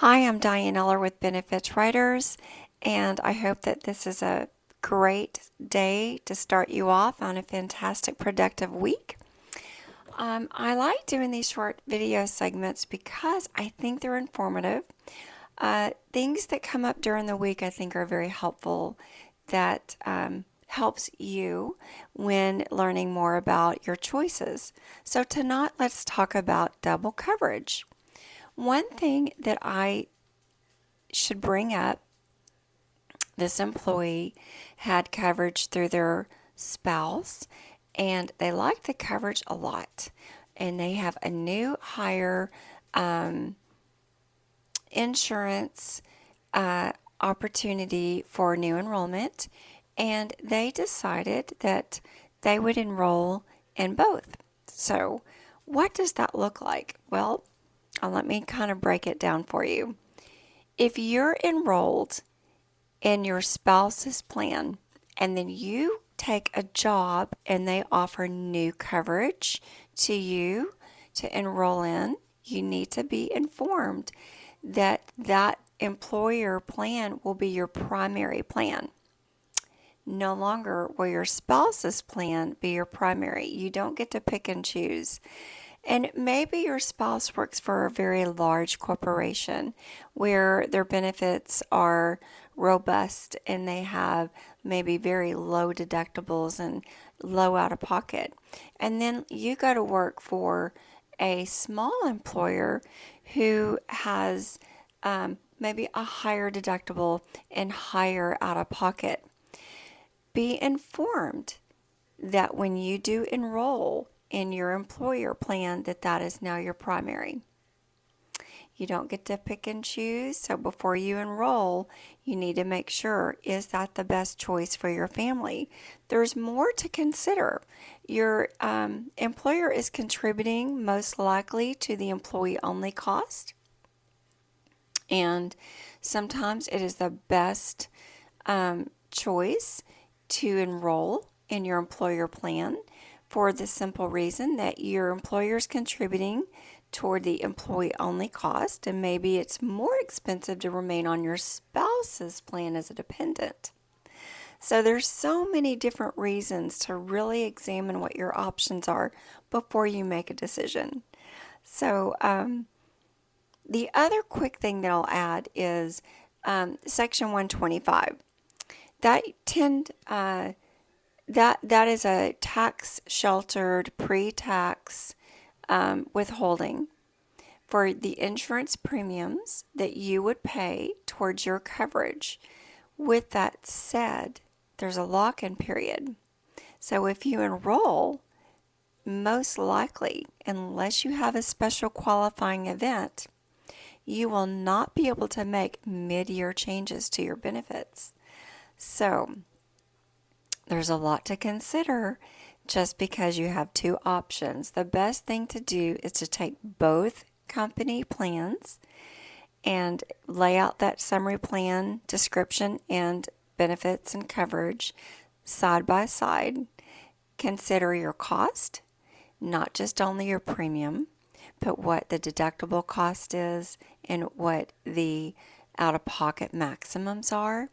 Hi, I'm Diane Eller with Benefits Writers, and I hope that this is a great day to start you off on a fantastic, productive week. I like doing these short video segments because I think they're informative. Things that come up during the week I think are very helpful that helps you when learning more about your choices. So tonight, let's talk about double coverage. One thing that I should bring up, this employee had coverage through their spouse and they like the coverage a lot. And they have a new hire insurance opportunity for new enrollment. And they decided that they would enroll in both. So, what does that look like? Well, let me kind of break it down for you. If you're enrolled in your spouse's plan and then you take a job and they offer new coverage to you to enroll in, you need to be informed that that employer plan will be your primary plan. No longer will your spouse's plan be your primary. You don't get to pick and choose. And maybe your spouse works for a very large corporation where their benefits are robust and they have maybe very low deductibles and low out of pocket. And then you go to work for a small employer who has maybe a higher deductible and higher out of pocket. Be informed that when you do enroll in your employer plan, that is now your primary. You don't get to pick and choose, so before you enroll, you need to make sure, is that the best choice for your family? There's more to consider. Your employer is contributing most likely to the employee-only cost, and sometimes it is the best choice to enroll in your employer plan for the simple reason that your employer is contributing toward the employee-only cost, and maybe it's more expensive to remain on your spouse's plan as a dependent. So there's so many different reasons to really examine what your options are before you make a decision. So the other quick thing that I'll add is Section 125. That is a tax-sheltered pre-tax withholding for the insurance premiums that you would pay towards your coverage. With that said, there's a lock-in period. So if you enroll, most likely, unless you have a special qualifying event, you will not be able to make mid-year changes to your benefits. So there's a lot to consider just because you have two options. The best thing to do is to take both company plans and lay out that summary plan description and benefits and coverage side by side. Consider your cost, not just only your premium, but what the deductible cost is and what the out-of-pocket maximums are.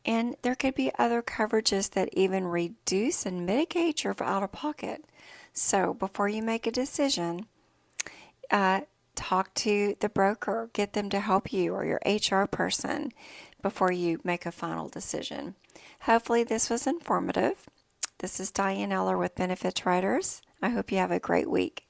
And there could be other coverages that even reduce and mitigate your out-of-pocket. So before you make a decision, talk to the broker, get them to help you or your HR person before you make a final decision. Hopefully this was informative. This is Diane Eller with Benefits Writers. I hope you have a great week.